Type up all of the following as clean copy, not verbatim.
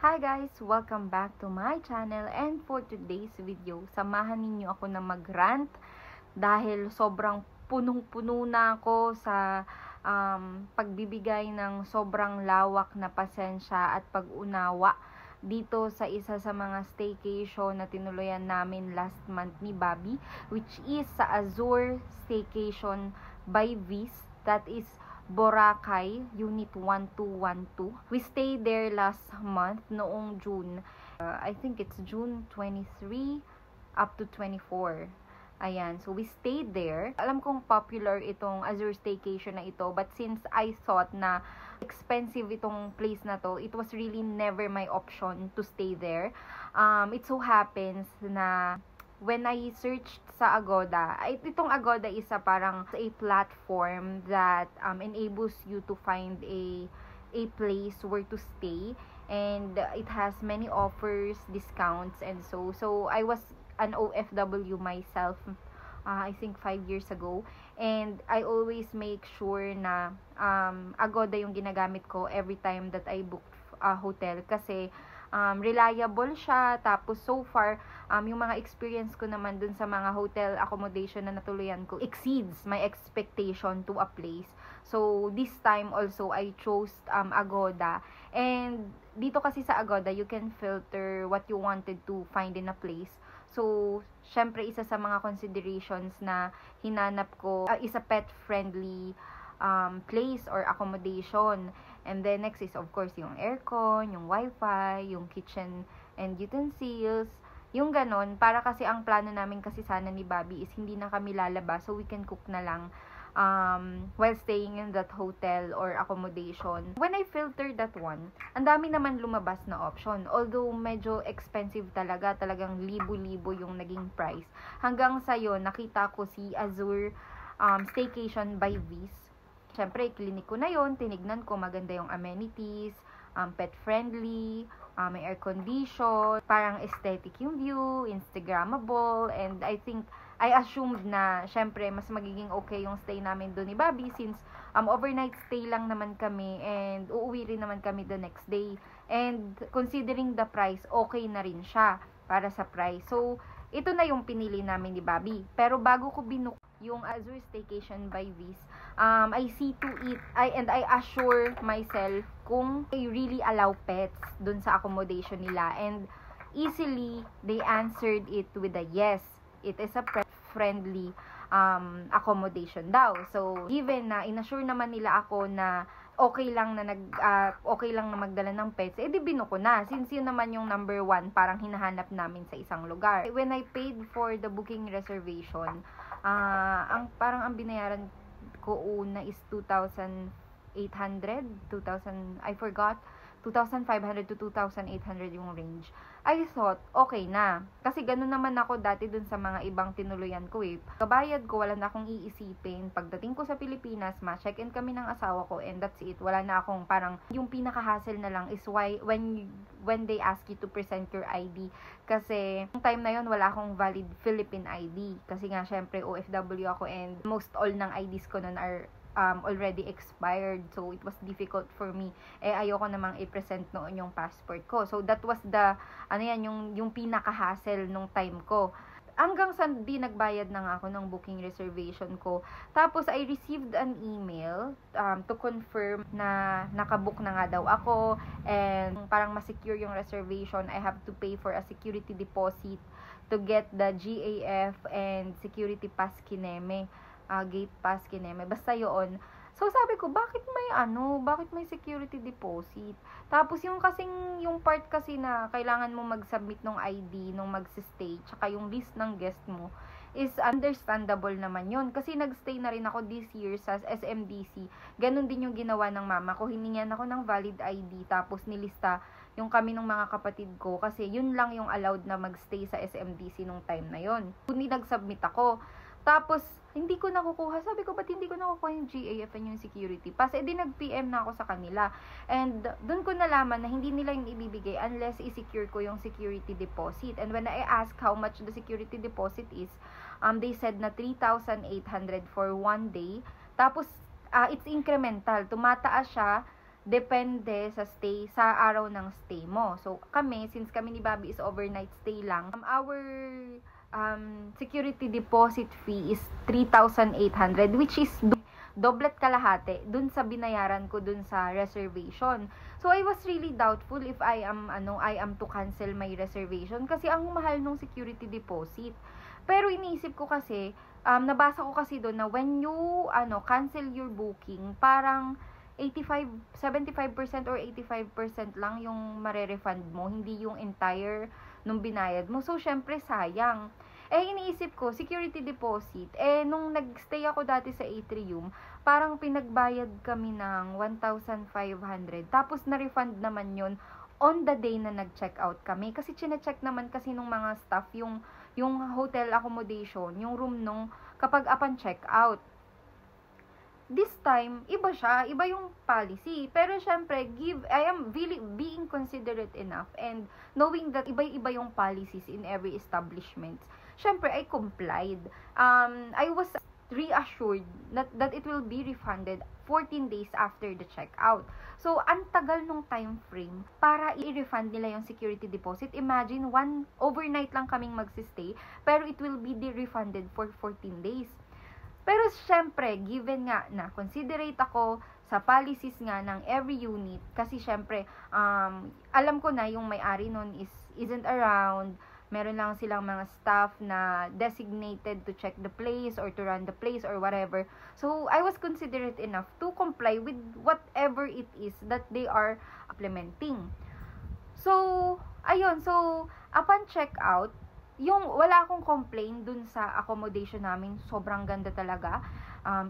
Hi guys! Welcome back to my channel, and for today's video, samahan ninyo ako na mag-rant dahil sobrang punong-puno na ako sa pagbibigay ng sobrang lawak na pasensya at pag-unawa dito sa isa sa mga staycation na tinuluyan namin last month ni Bobby, which is sa Azure Staycation by Viz. That is Boracay, Unit 1212. We stayed there last month, noong June. I think it's June 23 up to 24. Ayan, so we stayed there. Alam kong popular itong Azure Staycation na ito, but since I thought na expensive itong place na to, it was really never my option to stay there. It so happens na when I searched sa Agoda, itong Agoda is parang a platform that enables you to find a place where to stay, and it has many offers, discounts, and so I was an OFW myself, I think 5 years ago, and I always make sure na Agoda yung ginagamit ko every time that I book a hotel, kasi reliable siya. Tapos so far, yung mga experience ko naman dun sa mga hotel accommodation na natuluyan ko exceeds my expectation to a place. So this time also, I chose Agoda. And dito kasi sa Agoda, you can filter what you wanted to find in a place. So, syempre, isa sa mga considerations na hinanap ko is a pet-friendly place or accommodation. And then next is of course yung aircon, yung wifi, yung kitchen and utensils, yung ganon. Para kasi ang plano namin kasi sana ni Bobby is hindi na kami lalabas, so we can cook na lang while staying in that hotel or accommodation. When I filtered that one, ang dami naman lumabas na option. Although medyo expensive talagang libo-libo yung naging price. Hanggang sa yon, nakita ko si Azure Staycation by Viz. Siyempre, clinic ko na yon, tinignan ko, maganda yung amenities, pet-friendly, may air condition, parang aesthetic yung view, Instagrammable, and I assumed na, siyempre, mas magiging okay yung stay namin doon ni Bobby since overnight stay lang naman kami and uuwi rin naman kami the next day. And considering the price, okay na rin siya para sa price. So, ito na yung pinili namin ni Bobby. Pero bago ko binook yung Azure Staycation by Viz, I see to it, and I assure myself kung they really allow pets dun sa accommodation nila. And easily, they answered it with a yes. It is a pet-friendly accommodation daw. So, given na inassure naman nila ako na okay lang na magdala ng pets, di binuko na. Since yun naman yung number one, parang hinahanap namin sa isang lugar. When I paid for the booking reservation, parang ang binayaran ko una is 2,800, I forgot, 2,500 to 2,800 yung range. I thought, okay na. Kasi ganun naman ako dati dun sa mga ibang tinuluyan ko eh. Kabayad ko, wala na akong iisipin. Pagdating ko sa Pilipinas, ma-check-in kami ng asawa ko and that's it. Wala na akong parang, yung pinaka-hassle na lang is why, when they ask you to present your ID. Kasi, yung time na yon wala akong valid Philippine ID. Kasi nga, syempre, OFW ako and most all ng IDs ko nun are already expired, so it was difficult for me. Ayoko namang i-present noon yung passport ko. So that was the yung pinaka-hassle nung time ko. Hanggang sa di nagbayad na nga ako ng booking reservation ko. Tapos I received an email to confirm na nakabook na nga daw ako, and parang ma-secure yung reservation, I have to pay for a security deposit to get the GAF and security pass kineme. Gate pass kineme, basta yun. So sabi ko, bakit may security deposit? Tapos yung part kasi na kailangan mo mag-submit ng ID nung magsi-stay, tsaka yung list ng guest mo, is understandable naman yun. Kasi nag-stay na rin ako this year sa SMDC. Ganun din yung ginawa ng mama ko. Hiningan ako ng valid ID, tapos nilista yung kami ng mga kapatid ko, kasi yun lang yung allowed na mag-stay sa SMDC nung time na yun. Hindi nag-submit ako. Tapos, hindi ko nakukuha. Sabi ko, ba't hindi ko nakukuha yung GAF and yung security pass? Di nag-PM na ako sa kanila. And, dun ko nalaman na hindi nila yung ibibigay unless i-secure ko yung security deposit. And when I asked how much the security deposit is, they said na 3,800 for 1 day. Tapos, it's incremental. Tumataas siya depende sa araw ng stay mo. So, since kami ni Bobby is overnight stay lang, our security deposit fee is 3,800, which is doblet kalahati dun sa binayaran ko dun sa reservation. So, I was really doubtful if I am to cancel my reservation kasi ang mahal nung security deposit. Pero iniisip ko kasi, nabasa ko kasi doon na when you cancel your booking, parang 75% or 85% lang yung mare-refund mo, hindi yung entire nung binayad mo. So, syempre, sayang. Iniisip ko, security deposit, nung nagstay ako dati sa Atrium, parang pinagbayad kami ng 1,500. Tapos, na-refund naman yun on the day na nag-check out kami. Kasi, chine-check naman kasi nung mga staff, yung hotel accommodation, yung room nung kapag upon check out. This time, iba siya, iba yung policy. Pero syempre, I am really being considerate enough and knowing that iba-iba yung policies in every establishment. Syempre, I complied. I was reassured that it will be refunded 14 days after the checkout. So, ang tagal nung time frame para i-refund nila yung security deposit. Imagine, overnight lang kaming magsistay, pero it will be refunded for 14 days. Pero syempre, given nga na considerate ako sa policies nga ng every unit, kasi syempre, alam ko na yung may-ari nun isn't around, meron lang silang mga staff na designated to check the place or to run the place or whatever. So, I was considerate enough to comply with whatever it is that they are implementing. So, ayun. So, upon check-out, wala akong complaint dun sa accommodation namin. Sobrang ganda talaga.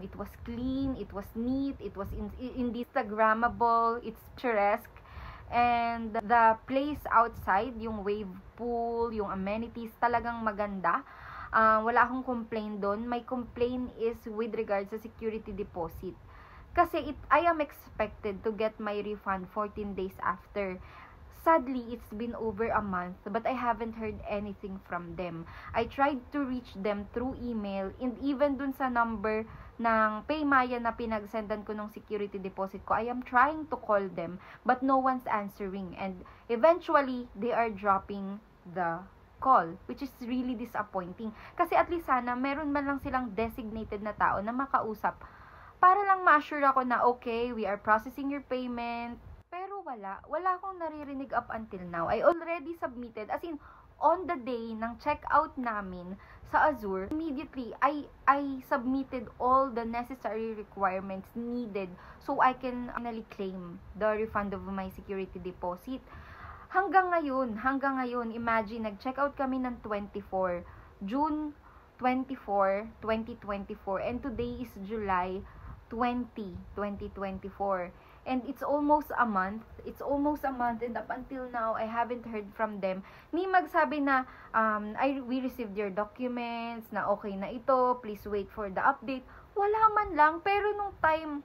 It was clean, it was neat, it was Instagrammable, it's picturesque. And the place outside, yung wave pool, yung amenities, talagang maganda. Wala akong complaint dun. My complaint is with regards sa security deposit. Kasi I am expected to get my refund 14 days after. Sadly, it's been over a month, but I haven't heard anything from them. I tried to reach them through email, and even dun sa number ng Paymaya na pinagsendan ko ng security deposit ko, I am trying to call them, but no one's answering. And eventually, they are dropping the call, which is really disappointing. Kasi at least sana, meron man lang silang designated na tao na makausap para lang ma-assure ako na, okay, we are processing your payment. Pero wala akong naririnig up until now. I already submitted, as in, on the day ng checkout namin sa Azure, immediately, I submitted all the necessary requirements needed so I can finally claim the refund of my security deposit. Hanggang ngayon, imagine, nag-checkout kami ng June 24, 2024, and today is July 20, 2024. And it's almost a month, and up until now, I haven't heard from them. Ni magsabi na, we received your documents, na okay na ito, please wait for the update. Wala man lang, pero nung time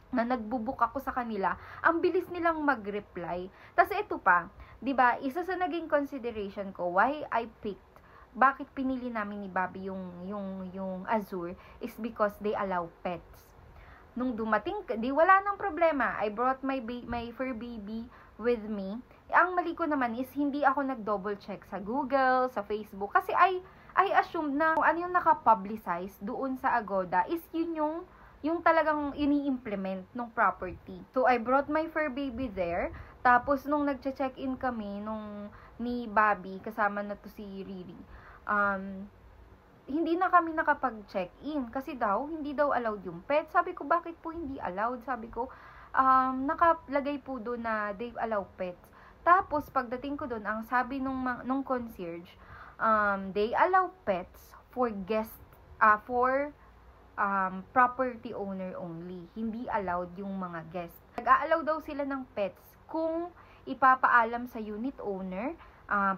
na nagbubook ako sa kanila, ang bilis nilang mag-reply. Tapos ito pa, 'di ba? Isa sa naging consideration ko why I picked, bakit pinili namin ni Bobby yung Azure, is because they allow pets. Nung dumating, wala nang problema. I brought my fur baby with me. Ang mali ko naman is, hindi ako nag-double check sa Google, sa Facebook. Kasi I assumed na ano yung naka-publicize doon sa Agoda is yun yung talagang ini-implement ng property. So, I brought my fur baby there. Tapos, nung nag-check-in kami, ni Bobby, kasama na to si Riri, hindi na kami nakapag-check-in kasi hindi daw allowed yung pet. Sabi ko, bakit po hindi allowed? Sabi ko, nakalagay po doon na they allow pets. Tapos, pagdating ko doon, ang sabi nung concierge, they allow pets for for property owner only. Hindi allowed yung mga guests. Nag-a-allow daw sila ng pets kung ipapaalam sa unit owner,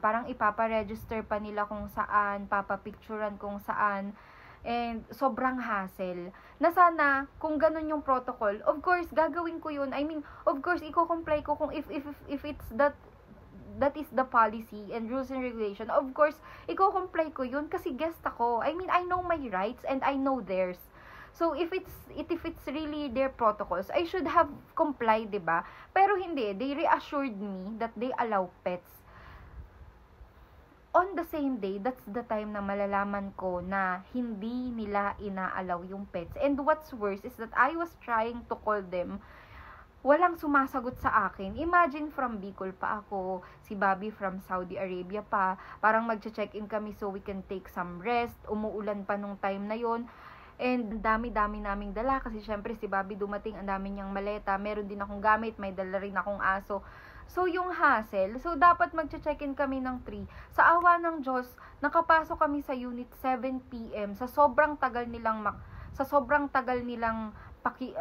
parang ipapa-register pa nila kung saan, papapicturan kung saan, and sobrang hassle. Na sana, kung ganun yung protocol, of course, gagawin ko yun. I mean, of course, i-comply ko kung if it's that is the policy and rules and regulation. Of course, i-comply ko yun kasi guest ako. I mean, I know my rights and I know theirs. So, if it's really their protocols, I should have complied, diba? Pero hindi. They reassured me that they allow pets. On the same day, that's the time na malalaman ko na hindi nila inaalaw yung pets. And what's worse is that I was trying to call them, walang sumasagot sa akin. Imagine, from Bicol pa ako, si Bobby from Saudi Arabia pa, parang magche-check-in kami so we can take some rest, umuulan pa nung time na yon. And dami-dami naming dala kasi syempre si Bobby dumating, ang dami niyang maleta, meron din akong gamit, may dala rin akong aso. So, yung hassle, so dapat magche-check-in kami ng 3. Sa awa ng Diyos, nakapasok kami sa unit 7 PM sa sobrang tagal nilang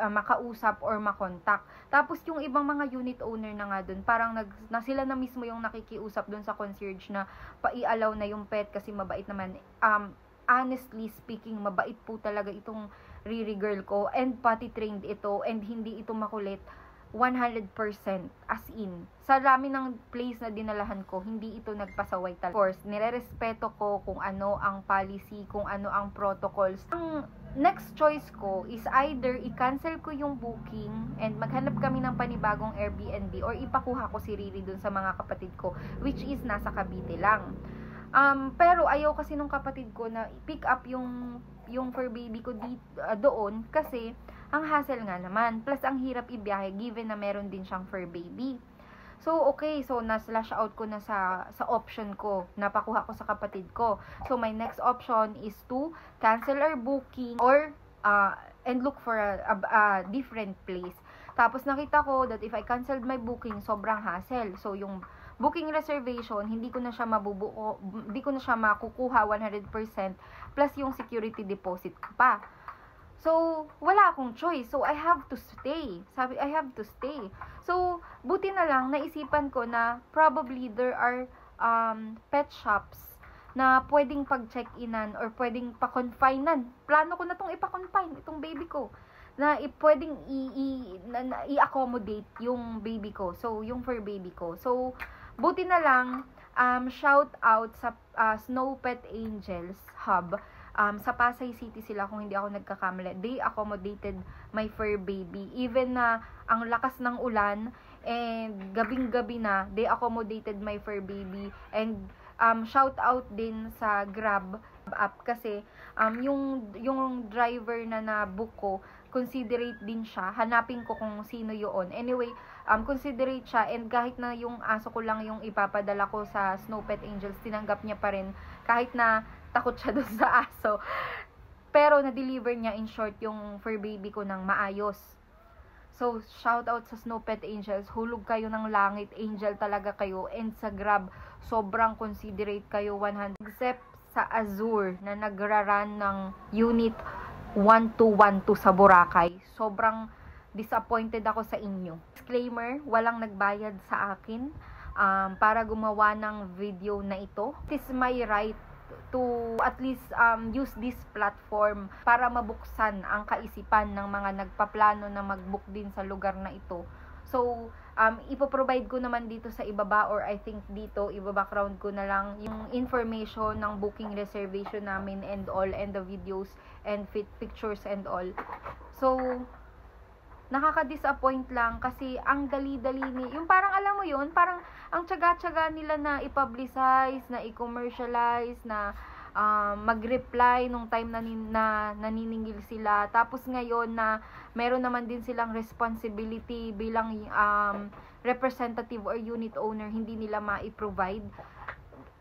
makausap or makontak. Tapos yung ibang mga unit owner na nga dun, parang sila na mismo yung nakikiusap dun sa concierge na paialaw na yung pet kasi mabait naman. Honestly speaking, mabait po talaga itong Riri girl ko, and potty trained ito, and hindi ito makulit. 100% as in. Sa dami ng place na dinalahan ko, hindi ito nagpasaway talaga. Of course, nirerespeto ko kung ano ang policy, kung ano ang protocols. Ang next choice ko is either i-cancel ko yung booking and maghanap kami ng panibagong Airbnb, or ipakuha ko si Riri dun sa mga kapatid ko, which is nasa Cavite lang. Pero ayaw kasi nung kapatid ko na pick up yung fur baby ko doon kasi ang hassle nga naman. Plus, ang hirap ibiyahe given na meron din siyang fur baby. So, okay. So, na-slash out ko na sa option ko. Napakuha ko sa kapatid ko. So, my next option is to cancel our booking or and look for a different place. Tapos, nakita ko that if I canceled my booking, sobrang hassle. So, yung booking reservation, hindi ko na siya makukuha 100% plus yung security deposit ko pa. So, wala akong choice. So, I have to stay. I have to stay. So, buti na lang, naisipan ko na probably there are pet shops na pwedeng pag-check-inan or pwedeng pa-confinean. Plano ko na itong ipa-confine, itong baby ko. Na pwedeng i-accommodate yung baby ko. So, yung fur baby ko. So, buti na lang, shout out sa Snow Pet Angels Hub. Sa Pasay City sila, kung hindi ako nagkakamali. They accommodated my fur baby. Even na ang lakas ng ulan and gabing-gabi na, they accommodated my fur baby. And shout out din sa Grab app kasi yung driver na na-book ko, considerate din siya. Hanapin ko kung sino yun. Anyway, considerate siya, and kahit na yung aso ko lang yung ipapadala ko sa Snow Pet Angels, tinanggap niya pa rin kahit na takot siya doon sa aso. Pero na-deliver niya in short yung fur baby ko ng maayos. So, shout out sa Snow Pet Angels. Hulog kayo ng langit. Angel talaga kayo. And sa Grab, sobrang considerate kayo. 100. Except sa Azure na nagraran ng unit 1212 sa Boracay. Sobrang disappointed ako sa inyo. Disclaimer, walang nagbayad sa akin para gumawa ng video na ito. It is my right to at least use this platform para mabuksan ang kaisipan ng mga nagpaplano na mag-book din sa lugar na ito. So, ipoprovide ko naman dito sa ibaba, or I think dito, ibabackground ko na lang yung information ng booking reservation namin and all, and the videos and pictures and all. So, nakaka-disappoint lang kasi ang dali-dali yung parang alam mo yun, parang ang tiyaga-tiyaga nila na i-publicize, na i-commercialize, na mag-reply nung time na naniningil sila. Tapos ngayon na meron naman din silang responsibility bilang representative or unit owner, hindi nila ma-provide.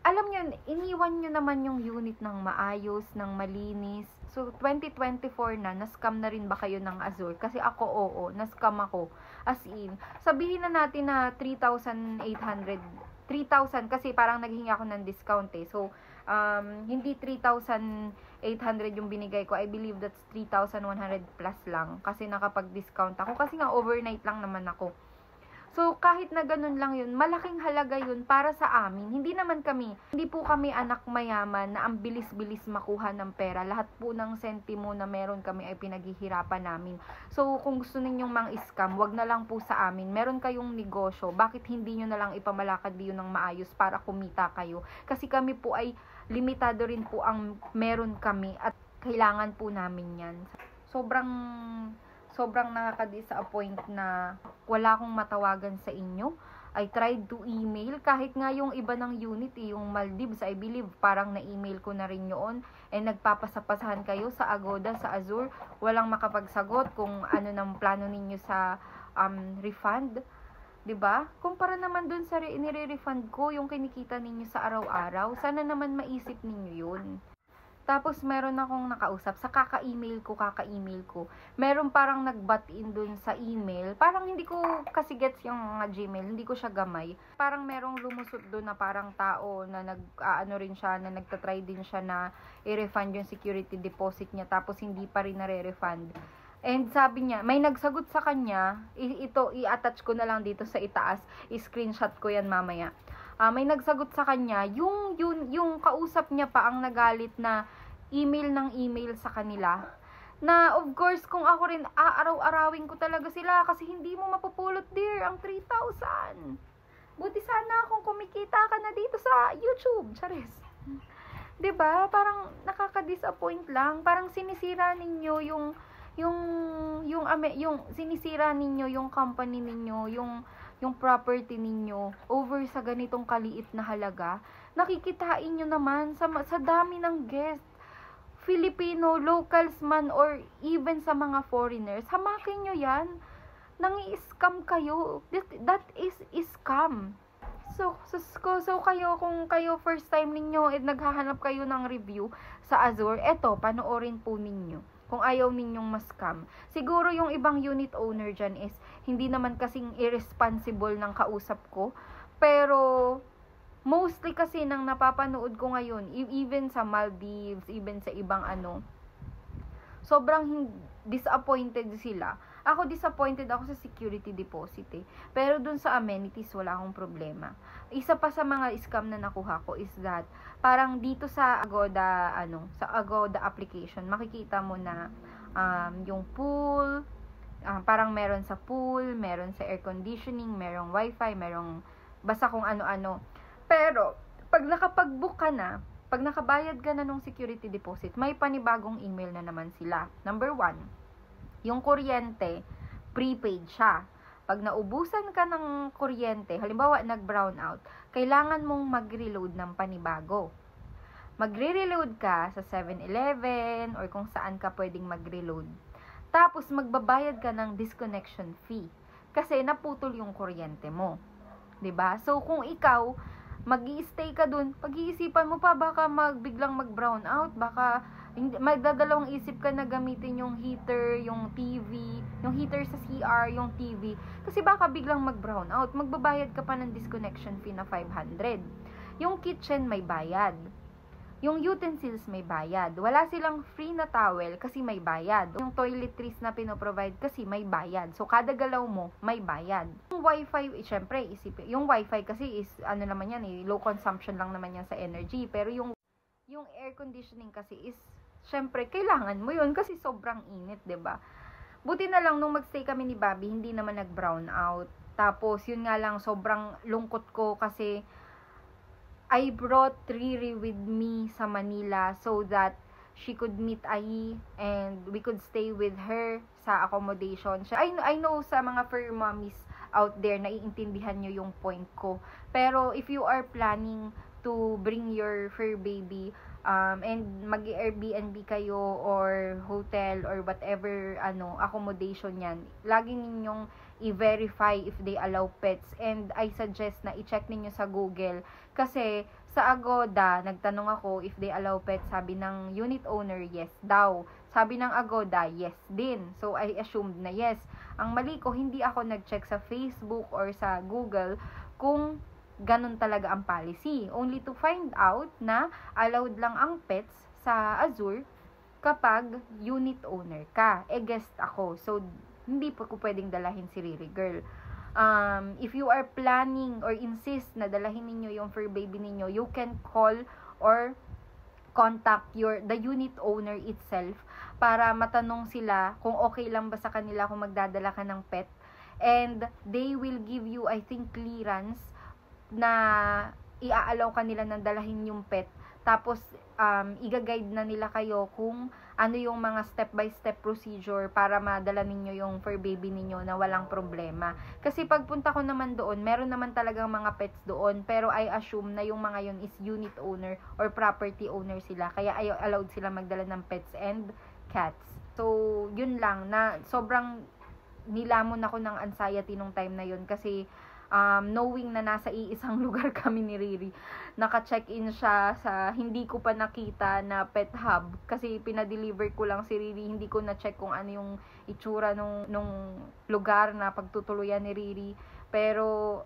Alam nyo, iniwan nyo naman yung unit ng maayos, ng malinis. So, 2024 na-scam na rin ba kayo ng Azure? Kasi ako, oo, na-scam ako. As in, sabihin na natin na 3,800. 3,000 kasi parang naghingi ako ng discount eh. So, hindi 3,800 yung binigay ko. I believe that's 3,100 plus lang. Kasi nakapag-discount ako. Kasi nga, overnight lang naman ako. So, kahit na ganun lang yun, malaking halaga yun para sa amin. Hindi po kami anak mayaman na ang bilis-bilis makuha ng pera. Lahat po ng sentimo na meron kami ay pinaghihirapan namin. So, kung gusto ninyong mang-scam, wag na lang po sa amin. Meron kayong negosyo, bakit hindi nyo na lang ipamalakad yun ng maayos para kumita kayo? Kasi kami po ay limitado rin po ang meron kami at kailangan po namin yan. sobrang nakaka-disappoint na wala akong matawagan sa inyo. I tried to email, kahit nga yung iba ng unit, yung Maldives, I believe, parang na-email ko na rin yun, and nagpapasapasahan kayo sa Agoda, sa Azur, walang makapagsagot kung ano ng plano ninyo sa refund. 'Di ba? Kumpara naman dun sa nire-refund ko, yung kinikita ninyo sa araw-araw, sana naman maisip ninyo yun. Tapos, meron akong nakausap, sa kaka-email ko, meron parang nag-butt in dun sa email, parang hindi ko kasi gets yung mga Gmail, hindi ko siya gamay. Parang merong lumusot dun na parang tao na rin siya, na nagtatry din siya na i-refund yung security deposit niya, tapos hindi pa rin nare-refund. And sabi niya, may nagsagot sa kanya, ito, i-attach ko na lang dito sa itaas, i-screenshot ko yan mamaya. May nagsagot sa kanya, yung kausap niya pa ang nagalit na email ng email sa kanila. Na, of course, kung ako rin, aaraw-arawin ko talaga sila kasi hindi mo mapupulot, dear, ang 3,000. Buti sana kung kumikita ka na dito sa YouTube, charis. 'Di ba? Parang nakaka-disappoint lang. Parang sinisira ninyo yung sinisira ninyo yung company ninyo, yung property ninyo over sa ganitong kaliit na halaga. Nakikitain nyo naman sa dami ng guest, Filipino, locals man, or even sa mga foreigners. Hamakin nyo yan. Nangi-scam kayo. That is scam. So kayo, kung kayo first time ninyo at naghahanap kayo ng review sa Azur, eto, panoorin po ninyo. Kung ayaw ninyong ma-scam. Siguro yung ibang unit owner dyan is hindi naman kasing irresponsible ng kausap ko. Pero mostly kasi nang napapanood ko ngayon, even sa Maldives, even sa ibang sobrang disappointed sila. Ako, disappointed ako sa security deposit Pero dun sa amenities, wala akong problema. Isa pa sa mga scam na nakuha ko is that, parang dito sa Agoda, sa Agoda application, makikita mo na yung pool, parang meron sa pool, meron sa air conditioning, merong wifi, merong basta kung ano-ano. Pero, pag nakapag-book ka na, pag nakabayad ka na ng security deposit, may panibagong email na naman sila. Number 1, yung kuryente, prepaid siya. Pag naubusan ka ng kuryente, halimbawa nag-brown out, kailangan mong mag-reload ng panibago. Magre-reload ka sa 7-Eleven or kung saan ka pwedeng mag-reload. Tapos magbabayad ka ng disconnection fee kasi naputol yung kuryente mo. 'Di ba? So kung ikaw magi-stay ka dun, pag-iisipan mo pa baka biglang mag-brown out, baka magdadalawang isip ka na gamitin yung heater, yung TV, yung heater sa CR, yung TV, kasi baka biglang mag-brown out, magbabayad ka pa ng disconnection fee na 500. Yung kitchen may bayad. Yung utensils may bayad. Wala silang free na towel kasi may bayad. Yung toiletries na pinoprovide kasi may bayad. So, kada galaw mo, may bayad. Yung wifi, syempre, yung wifi kasi is, naman yan low consumption lang naman yan sa energy. Pero yung air conditioning kasi is, syempre, kailangan mo yun kasi sobrang init, 'di ba? Buti na lang nung magstay kami ni Bobby, hindi naman nag-brown out. Tapos, yun nga lang, sobrang lungkot ko kasi I brought Riri with me sa Manila so that she could meet Ai and we could stay with her sa accommodation. I know sa mga fur mommies out there, naiintindihan nyo yung point ko. Pero if you are planning to bring your fur baby and mag-Airbnb kayo or hotel or whatever accommodation yan, lagi ninyong i-verify if they allow pets, and I suggest na i-check ninyo sa Google kasi sa Agoda nagtanong ako if they allow pets, sabi ng unit owner yes daw, sabi ng Agoda yes din, so I assumed na yes. Ang mali ko, hindi ako nag-check sa Facebook or sa Google kung ganun talaga ang policy, only to find out na allowed lang ang pets sa Azur kapag unit owner ka. Guest ako, so hindi pa ko pwedeng dalahin si Riri girl. If you are planning or insist na dalahin ninyo yung fur baby ninyo, you can call or contact the unit owner itself para matanong sila kung okay lang ba sa kanila kung magdadala ka ng pet, and they will give you, I think, clearance na i-allow ka nila na dalahin yung pet. Tapos, i-guide na nila kayo kung ano yung mga step-by-step procedure para madala ninyo yung fur baby ninyo na walang problema. Kasi pagpunta ko naman doon, meron naman talagang mga pets doon, pero I assume na yung mga yun is unit owner or property owner sila. Kaya allowed sila magdala ng pets and cats. So, yun lang, na sobrang nilamon ako ng anxiety nung time na yun kasi knowing na nasa iisang lugar kami ni Riri, naka-check-in siya sa hindi ko pa nakita na pet hub kasi pinadeliver ko lang si Riri, hindi ko na-check kung ano yung itsura nung lugar na pagtutuluyan ni Riri, pero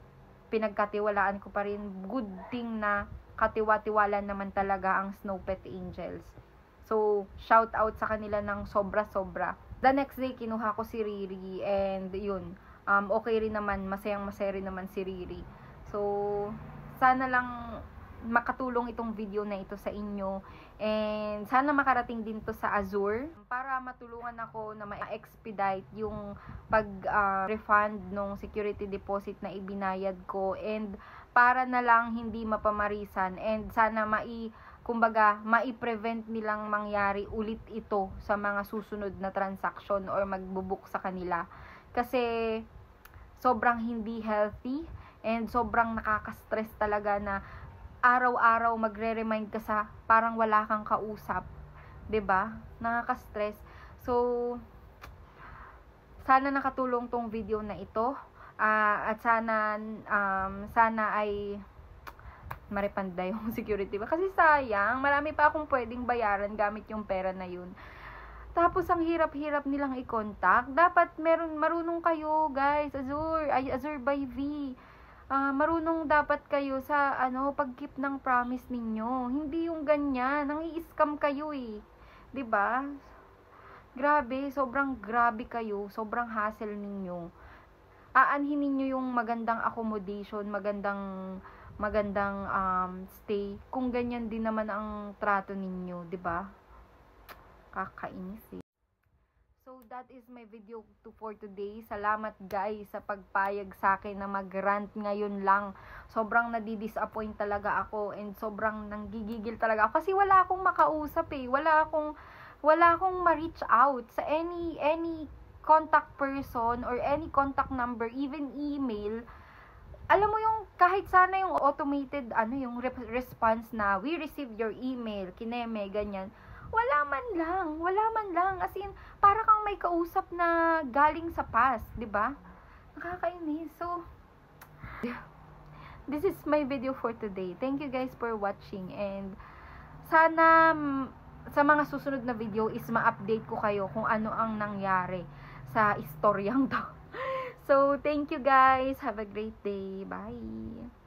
pinagkatiwalaan ko pa rin. Good thing na katiwa-tiwala naman talaga ang Snow Pet Angels. So, shout out sa kanila ng sobra-sobra. The next day, kinuha ko si Riri and yun, okay rin naman, masayang-masaya rin naman si Riri. So, sana lang makatulong itong video na ito sa inyo and sana makarating din to sa Azure para matulungan ako na ma-expedite yung pag-refund ng security deposit na ibinayad ko and para na lang hindi mapamarisan and sana kumbaga, mai-prevent nilang mangyari ulit ito sa mga susunod na transaction or magbubuk sa kanila. Kasi, sobrang hindi healthy and sobrang nakaka-stress talaga na araw-araw magre-remind ka sa parang wala kang kausap. 'Di ba? Nakaka-stress. So, sana nakatulong tong video na ito. At sana ay marepanda yung security ba? Kasi sayang, marami pa akong pwedeng bayaran gamit yung pera na yun. Tapos, ang hirap-hirap nilang i-contact. Dapat marunong kayo, guys. Azure by V. Marunong dapat kayo sa, pag-keep ng promise ninyo. Hindi yung ganyan. Nang i-scam kayo eh. 'Di ba? Grabe, sobrang grabe kayo. Sobrang hassle ninyo. Aanhin ninyo yung magandang accommodation, magandang stay kung ganyan din naman ang trato ninyo, 'di ba? Kakainis eh. So that is my video for today. Salamat guys sa pagpayag sa akin na mag-rant ngayon lang. Sobrang nadi-disappoint talaga ako and sobrang nanggigigil talaga ako kasi wala akong makausap eh. Wala akong ma-reach out sa any contact person or any contact number, even email. Alam mo yung kahit sana yung automated yung response na we received your email, kineme, ganyan. Wala man lang. As in, para kang may kausap na galing sa past, 'di ba? Nakakainis. So, this is my video for today. Thank you guys for watching and sana sa mga susunod na video is ma-update ko kayo kung ano ang nangyari sa istoryang to. So, thank you guys. Have a great day. Bye.